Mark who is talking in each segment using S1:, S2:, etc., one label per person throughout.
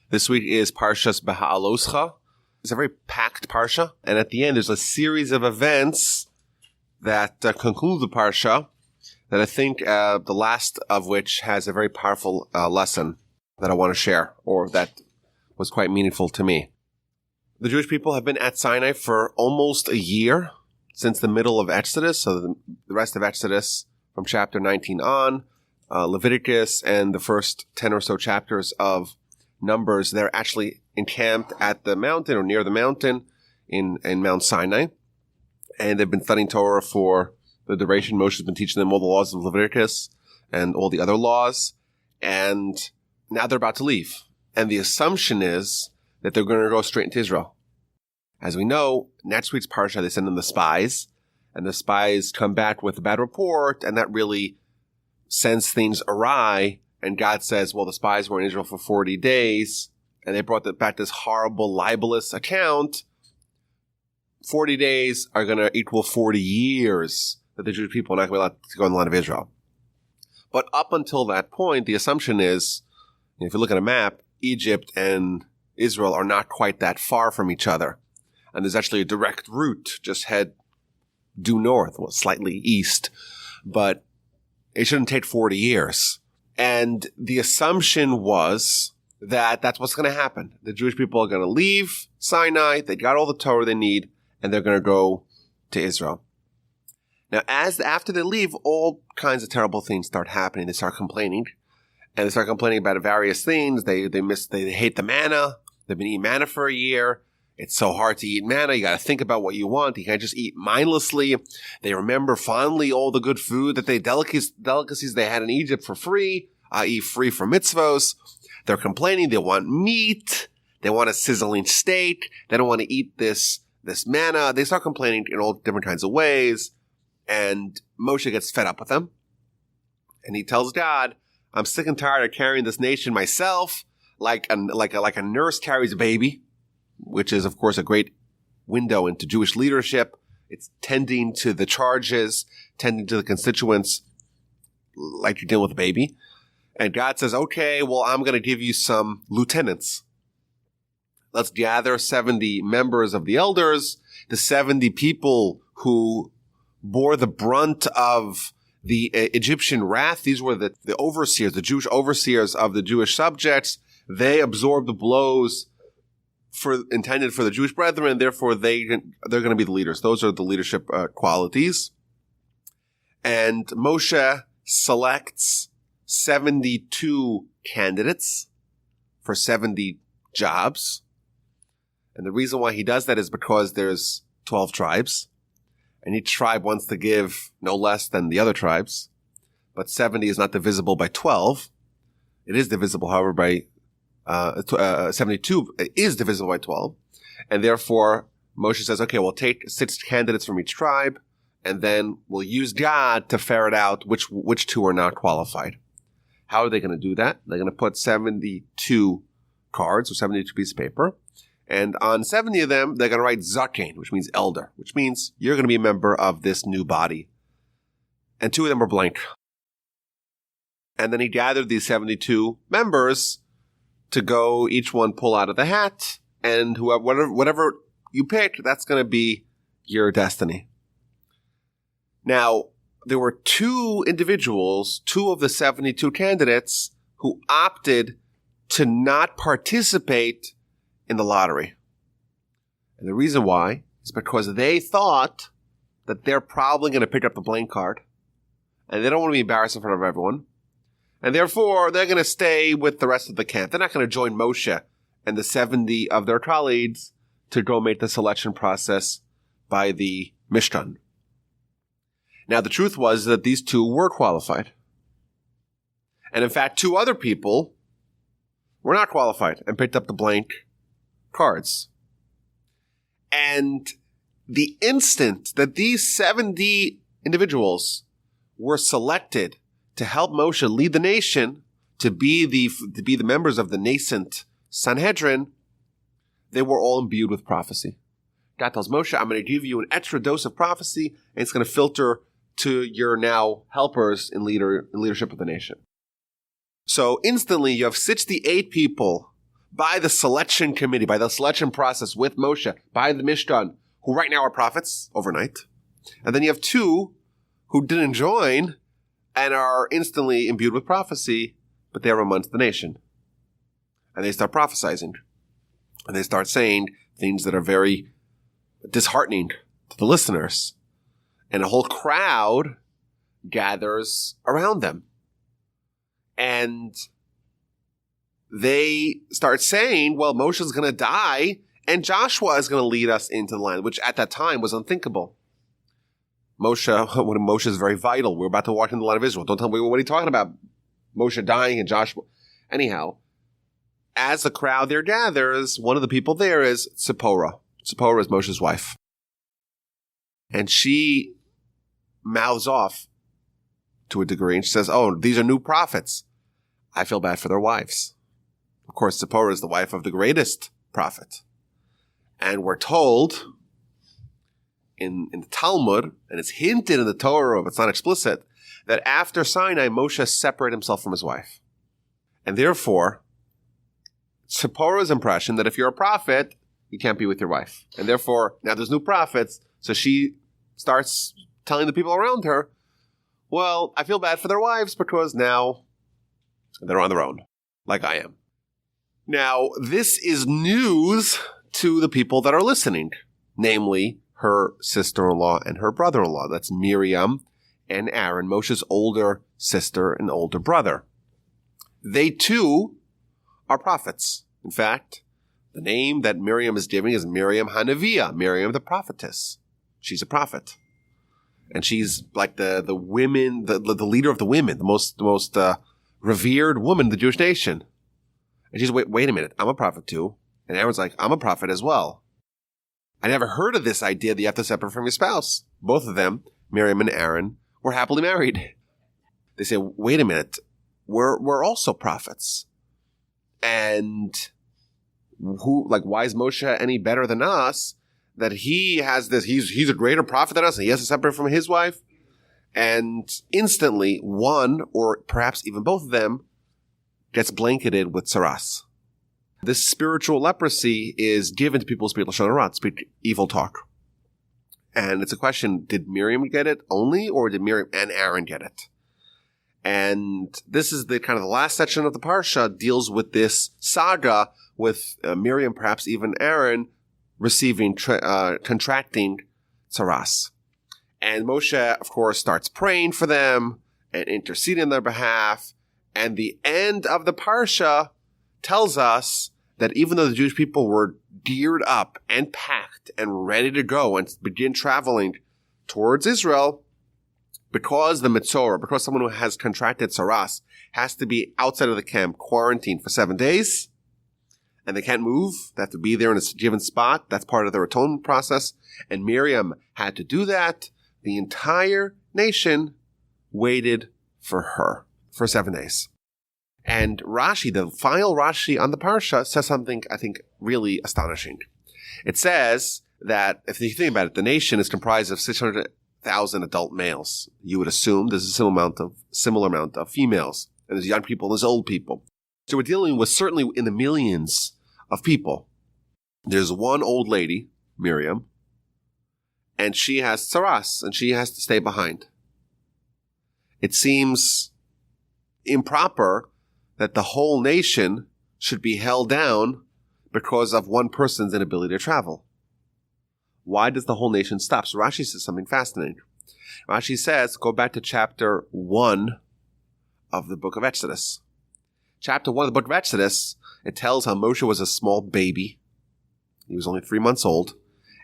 S1: This week is Parsha's Behaaloscha. It's a very packed Parsha, and at the end there's a series of events that conclude the Parsha that I think the last of which has a very powerful lesson that I want to share, or that was quite meaningful to me. The Jewish people have been at Sinai for almost a year, since the middle of Exodus, so the rest of Exodus from chapter 19 on, Leviticus, and the first 10 or so chapters of Numbers, they're actually encamped at the mountain or near the mountain in Mount Sinai. And they've been studying Torah for the duration. Moshe has been teaching them all the laws of Leviticus and all the other laws. And now they're about to leave. And the assumption is that they're going to go straight into Israel. As we know, next week's Parsha, they send in the spies. And the spies come back with a bad report. And that really sends things awry. And God says, well, the spies were in Israel for 40 days, and they brought back this horrible, libelous account. 40 days are going to equal 40 years that the Jewish people are not going to be allowed to go in the land of Israel. But up until that point, the assumption is, if you look at a map, Egypt and Israel are not quite that far from each other. And there's actually a direct route, just head due north, well, slightly east. But it shouldn't take 40 years. And the assumption was that that's what's going to happen. The Jewish people are going to leave Sinai. They got all the Torah they need, and they're going to go to Israel. Now, after they leave, all kinds of terrible things start happening. They start complaining, and they start complaining about various things. They hate the manna. They've been eating manna for a year. It's so hard to eat manna. You got to think about what you want. You can't just eat mindlessly. They remember fondly all the good food that delicacies they had in Egypt for free, i.e. free from mitzvos. They're complaining. They want meat. They want a sizzling steak. They don't want to eat this manna. They start complaining in all different kinds of ways. And Moshe gets fed up with them. And he tells God, I'm sick and tired of carrying this nation myself, like a nurse carries a baby, which is, of course, a great window into Jewish leadership. It's tending to the charges, tending to the constituents like you're dealing with a baby. And God says, okay, well, I'm going to give you some lieutenants. Let's gather 70 members of the elders, the 70 people who bore the brunt of the Egyptian wrath. These were the overseers, the Jewish overseers of the Jewish subjects. They absorbed the blows intended for the Jewish brethren, and therefore they're going to be the leaders. Those are the leadership qualities. And Moshe selects 72 candidates for 70 jobs. And the reason why he does that is because there's 12 tribes, and each tribe wants to give no less than the other tribes. But 70 is not divisible by 12. It is divisible, however, by 72 is divisible by 12. And therefore, Moshe says, okay, we'll take 6 candidates from each tribe, and then we'll use God to ferret out which 2 are not qualified. How are they going to do that? They're going to put 72 cards or 72 pieces of paper. And on 70 of them, they're going to write zaken, which means elder, which means you're going to be a member of this new body. And 2 of them are blank. And then he gathered these 72 members to go, each one pull out of the hat, and whatever you pick, that's going to be your destiny. Now, there were 2 individuals, 2 of the 72 candidates, who opted to not participate in the lottery. And the reason why is because they thought that they're probably going to pick up the blank card, and they don't want to be embarrassed in front of everyone. And therefore, they're going to stay with the rest of the camp. They're not going to join Moshe and the 70 of their colleagues to go make the selection process by the Mishkan. Now, the truth was that these 2 were qualified. And in fact, 2 other people were not qualified and picked up the blank cards. And the instant that these 70 individuals were selected to help Moshe lead the nation, to be the members of the nascent Sanhedrin, they were all imbued with prophecy. God tells Moshe, I'm going to give you an extra dose of prophecy, and it's going to filter to your now helpers in leadership of the nation. So instantly you have 68 people by the selection committee, by the selection process with Moshe, by the Mishkan, who right now are prophets overnight. And then you have 2 who didn't join and are instantly imbued with prophecy, but they're amongst the nation. And they start prophesying. And they start saying things that are very disheartening to the listeners. And a whole crowd gathers around them. And they start saying, well, Moshe's going to die and Joshua is going to lead us into the land, which at that time was unthinkable. Moshe is very vital. We're about to walk into the land of Israel. Don't tell me what are you talking about? Moshe dying and Joshua. Anyhow, as the crowd there gathers, one of the people there is Tzipporah. Tzipporah is Moshe's wife. And she mouths off to a degree and she says, oh, these are new prophets. I feel bad for their wives. Of course, Tzipporah is the wife of the greatest prophet. And we're told in the Talmud, and it's hinted in the Torah, but it's not explicit, that after Sinai, Moshe separated himself from his wife. And therefore, Tzipporah's impression that if you're a prophet, you can't be with your wife. And therefore, now there's new prophets, so she starts telling the people around her, well, I feel bad for their wives because now they're on their own, like I am. Now, this is news to the people that are listening, namely her sister-in-law and her brother-in-law. That's Miriam and Aaron, Moshe's older sister and older brother. They too are prophets. In fact, the name that Miriam is giving is Miriam Hanaviah, Miriam the prophetess. She's a prophet. And she's like the women, the leader of the women, the most revered woman in the Jewish nation. And she's, wait a minute, I'm a prophet too. And Aaron's like, I'm a prophet as well. I never heard of this idea that you have to separate from your spouse. Both of them, Miriam and Aaron, were happily married. They say, wait a minute, we're also prophets. And why is Moshe any better than us that he has this, he's a greater prophet than us and he has to separate from his wife? And instantly, one, or perhaps even both of them, gets blanketed with tzaras. This spiritual leprosy is given to people speak lashon hara, speak evil talk. And it's a question, did Miriam get it only, or did Miriam and Aaron get it? And this is the kind of the last section of the Parsha deals with this saga with Miriam, perhaps even Aaron, receiving, contracting tzaras. And Moshe, of course, starts praying for them and interceding on their behalf. And the end of the Parsha tells us that even though the Jewish people were geared up and packed and ready to go and begin traveling towards Israel, because the Mitzorah, because someone who has contracted tzaras has to be outside of the camp, quarantined for 7 days, and they can't move, they have to be there in a given spot, that's part of their atonement process, and Miriam had to do that, the entire nation waited for her for 7 days. And Rashi, the final Rashi on the Parsha, says something, I think, really astonishing. It says that, if you think about it, the nation is comprised of 600,000 adult males. You would assume there's a similar amount of females. And there's young people, there's old people. So we're dealing with certainly in the millions of people. There's one old lady, Miriam, and she has tzaras, and she has to stay behind. It seems improper that the whole nation should be held down because of one person's inability to travel. Why does the whole nation stop? So Rashi says something fascinating. Rashi says, go back to chapter 1 of the book of Exodus. Chapter 1 of the book of Exodus, it tells how Moshe was a small baby. He was only 3 months old.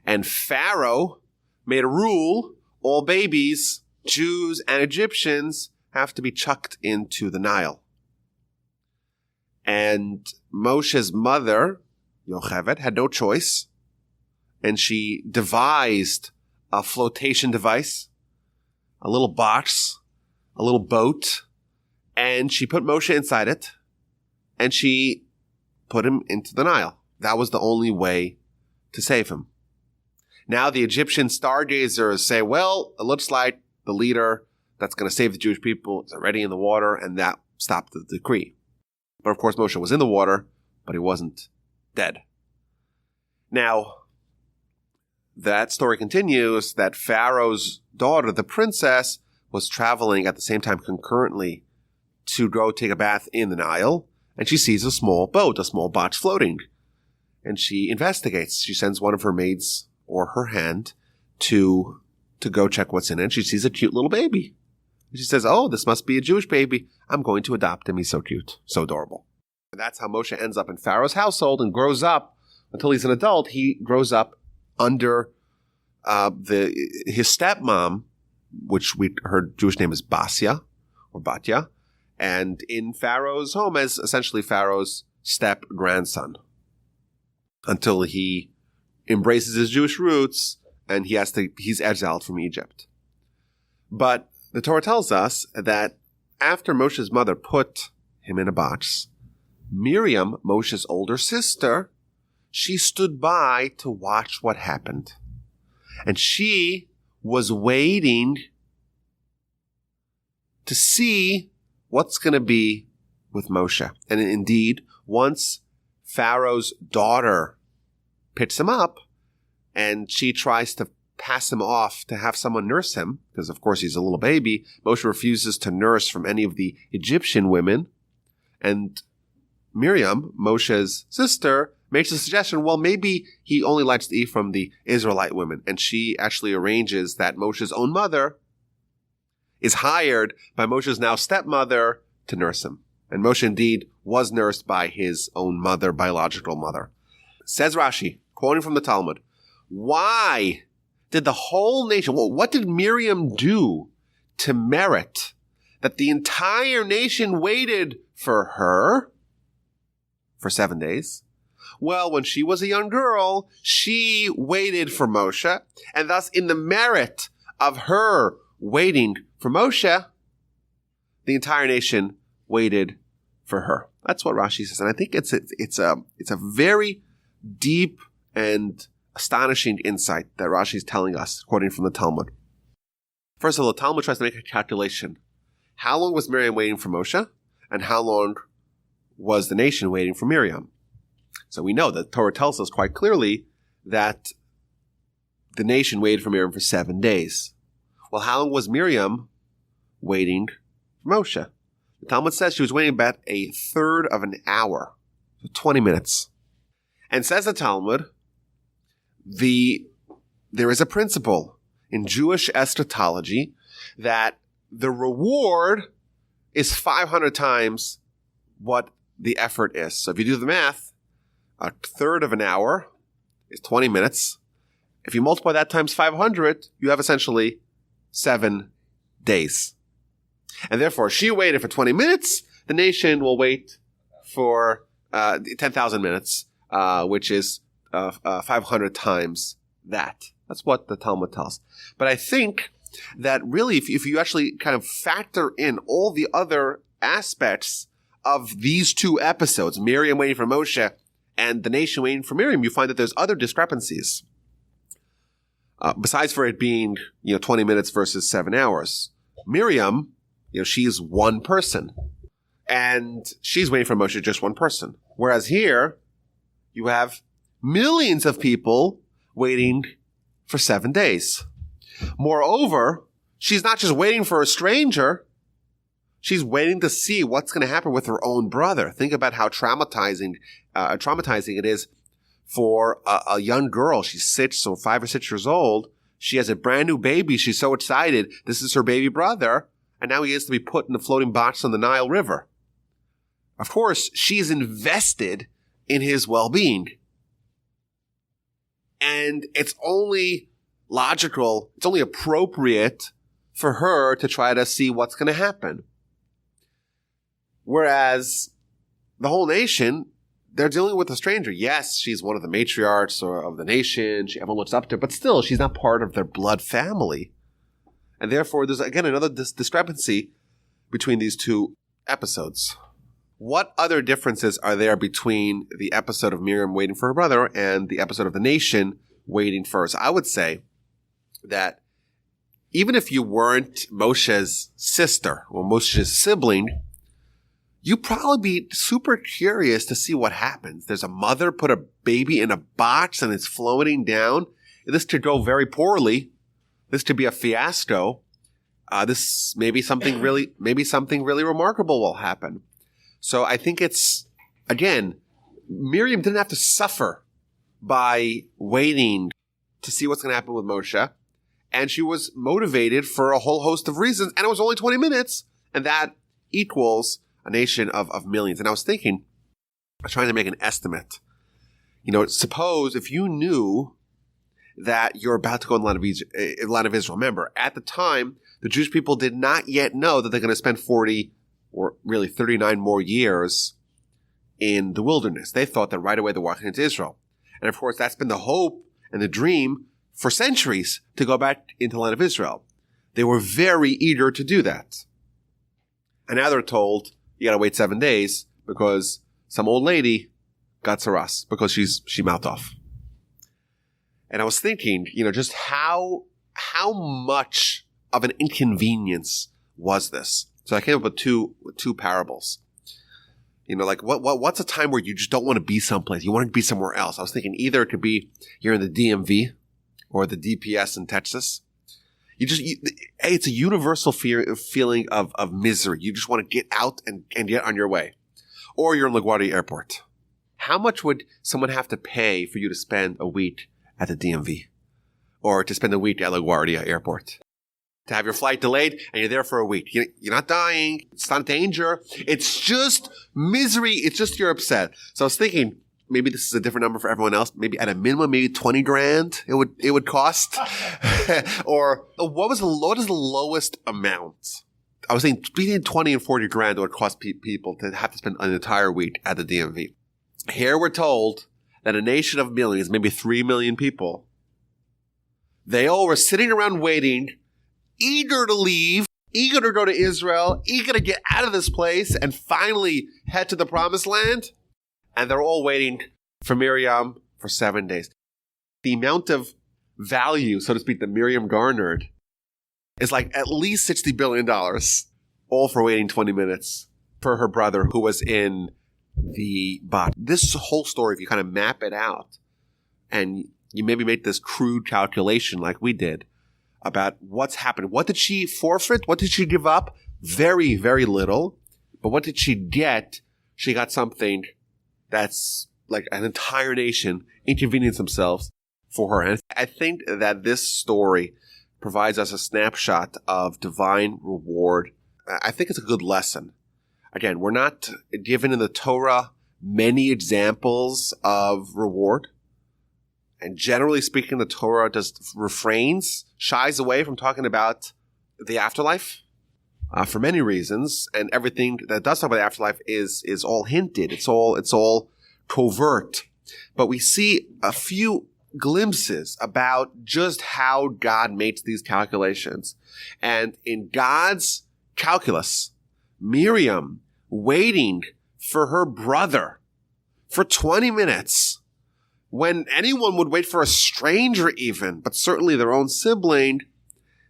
S1: And Pharaoh made a rule, all babies, Jews and Egyptians, have to be chucked into the Nile. And Moshe's mother, Yocheved, had no choice. And she devised a flotation device, a little box, a little boat, and she put Moshe inside it, and she put him into the Nile. That was the only way to save him. Now the Egyptian stargazers say, well, it looks like the leader that's going to save the Jewish people is already in the water, and that stopped the decree. But of course, Moshe was in the water, but he wasn't dead. Now, that story continues that Pharaoh's daughter, the princess, was traveling at the same time concurrently to go take a bath in the Nile, and she sees a small boat, a small box floating. And she investigates. She sends one of her maids or her hand to go check what's in it. And she sees a cute little baby. And she says, oh, this must be a Jewish baby. I'm going to adopt him. He's so cute, so adorable. And that's how Moshe ends up in Pharaoh's household and grows up until he's an adult. He grows up under his stepmom, which her Jewish name is Basia or Batya, and in Pharaoh's home as essentially Pharaoh's step-grandson until he embraces his Jewish roots and he's exiled from Egypt. But the Torah tells us that after Moshe's mother put him in a box, Miriam, Moshe's older sister, she stood by to watch what happened. And she was waiting to see what's going to be with Moshe. And indeed, once Pharaoh's daughter picks him up and she tries to pass him off to have someone nurse him, because of course he's a little baby, Moshe refuses to nurse from any of the Egyptian women. And Miriam, Moshe's sister, makes a suggestion, well, maybe he only likes to eat from the Israelite women. And she actually arranges that Moshe's own mother is hired by Moshe's now stepmother to nurse him. And Moshe indeed was nursed by his own mother, biological mother. Says Rashi, quoting from the Talmud, why did the whole nation, well, what did Miriam do to merit that the entire nation waited for her for 7 days? Well, when she was a young girl, she waited for Moshe, and thus in the merit of her waiting for Moshe, the entire nation waited for her. That's what Rashi says, and I think it's a very deep and astonishing insight that Rashi is telling us, quoting from the Talmud. First of all, the Talmud tries to make a calculation. How long was Miriam waiting for Moshe, and how long was the nation waiting for Miriam? So we know that the Torah tells us quite clearly that the nation waited for Miriam for 7 days. Well, how long was Miriam waiting for Moshe? The Talmud says she was waiting about a third of an hour, so 20 minutes. And says the Talmud, there is a principle in Jewish eschatology that the reward is 500 times what the effort is. So if you do the math, a third of an hour is 20 minutes. If you multiply that times 500, you have essentially 7 days. And therefore, she waited for 20 minutes. The nation will wait for 10,000 minutes, which is 500 times that. That's what the Talmud tells. But I think that really, if you actually kind of factor in all the other aspects of these two episodes, Miriam waiting for Moshe and the nation waiting for Miriam, you find that there's other discrepancies. Besides for it being, 20 minutes versus 7 hours. Miriam, she's one person. And she's waiting for Moshe, just one person. Whereas here, you have millions of people waiting for 7 days. Moreover, she's not just waiting for a stranger. She's waiting to see what's going to happen with her own brother. Think about how traumatizing it is for a young girl. She's 5 or 6 years old. She has a brand new baby. She's so excited. This is her baby brother. And now he is to be put in a floating box on the Nile River. Of course, she's invested in his well-being. And it's only logical, it's only appropriate for her to try to see what's going to happen. Whereas the whole nation, they're dealing with a stranger. Yes, she's one of the matriarchs of the nation. Everyone looks up to her, but still, she's not part of their blood family. And therefore, there's, again, another discrepancy between these two episodes. What other differences are there between the episode of Miriam waiting for her brother and the episode of the nation waiting for her? So I would say that even if you weren't Moshe's sister or Moshe's sibling, you'd probably be super curious to see what happens. There's a mother put a baby in a box and it's floating down. This could go very poorly. This could be a fiasco. This maybe something really remarkable will happen. So I think it's, again, Miriam didn't have to suffer by waiting to see what's going to happen with Moshe. And she was motivated for a whole host of reasons. And it was only 20 minutes. And that equals a nation of millions. And I was thinking, I was trying to make an estimate. Suppose if you knew that you're about to go in the land of Israel. Remember, at the time, the Jewish people did not yet know that they're going to spend 40 or really 39 more years in the wilderness. They thought that right away they're walking into Israel. And of course, that's been the hope and the dream for centuries to go back into the land of Israel. They were very eager to do that. And now they're told, you got to wait 7 days because some old lady got tzaras because she mouthed off. And I was thinking, just how much of an inconvenience was this? So I came up with two parables. What's a time where you just don't want to be someplace? You want to be somewhere else. I was thinking either it could be you're in the DMV or the DPS in Texas. It's a universal feeling of misery. You just want to get out and get on your way. Or you're in LaGuardia Airport. How much would someone have to pay for you to spend a week at the DMV? Or to spend a week at LaGuardia Airport? To have your flight delayed and you're there for a week. You're not dying. It's not danger. It's just misery. It's just you're upset. So I was thinking, maybe this is a different number for everyone else. Maybe at a minimum, maybe 20 grand it would cost. Or what is the lowest amount? I was thinking between 20 and 40 grand it would cost people to have to spend an entire week at the DMV. Here we're told that a nation of millions, maybe 3 million people, they all were sitting around waiting, eager to leave, eager to go to Israel, eager to get out of this place and finally head to the promised land. And they're all waiting for Miriam for 7 days. The amount of value, so to speak, that Miriam garnered is like at least $60 billion, all for waiting 20 minutes for her brother who was in the box. This whole story, if you kind of map it out and you maybe make this crude calculation like we did about what's happened. What did she forfeit? What did she give up? Very, very little. But what did she get? She got something that's like an entire nation inconvenienced themselves for her. And I think that this story provides us a snapshot of divine reward. I think it's a good lesson. Again, we're not given in the Torah many examples of reward. And generally speaking, the Torah shies away from talking about the afterlife for many reasons. And everything that does talk about the afterlife is all hinted. It's all covert. But we see a few glimpses about just how God makes these calculations. And in God's calculus, Miriam waiting for her brother for 20 minutes when anyone would wait for a stranger even, but certainly their own sibling,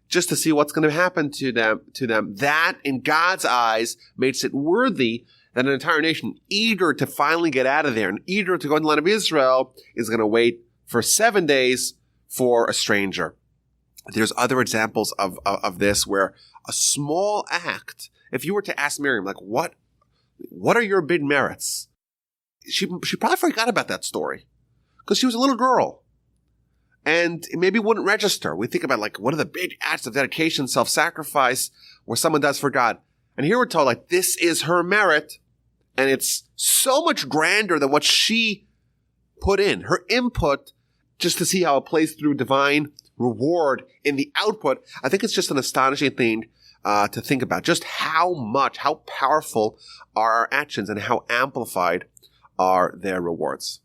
S1: just to see what's going to happen to them. That, in God's eyes, makes it worthy that an entire nation eager to finally get out of there and eager to go in the land of Israel is going to wait for 7 days for a stranger. There's other examples of this where a small act, if you were to ask Miriam, like, what are your big merits? She probably forgot about that story because she was a little girl. And it maybe wouldn't register. We think about, like, what are the big acts of dedication, self-sacrifice, where someone does for God? And here we're told, like, this is her merit, and it's so much grander than what she put in. Her input, just to see how it plays through divine reward in the output, I think it's just an astonishing thing to think about. Just how powerful are our actions and how amplified are their rewards.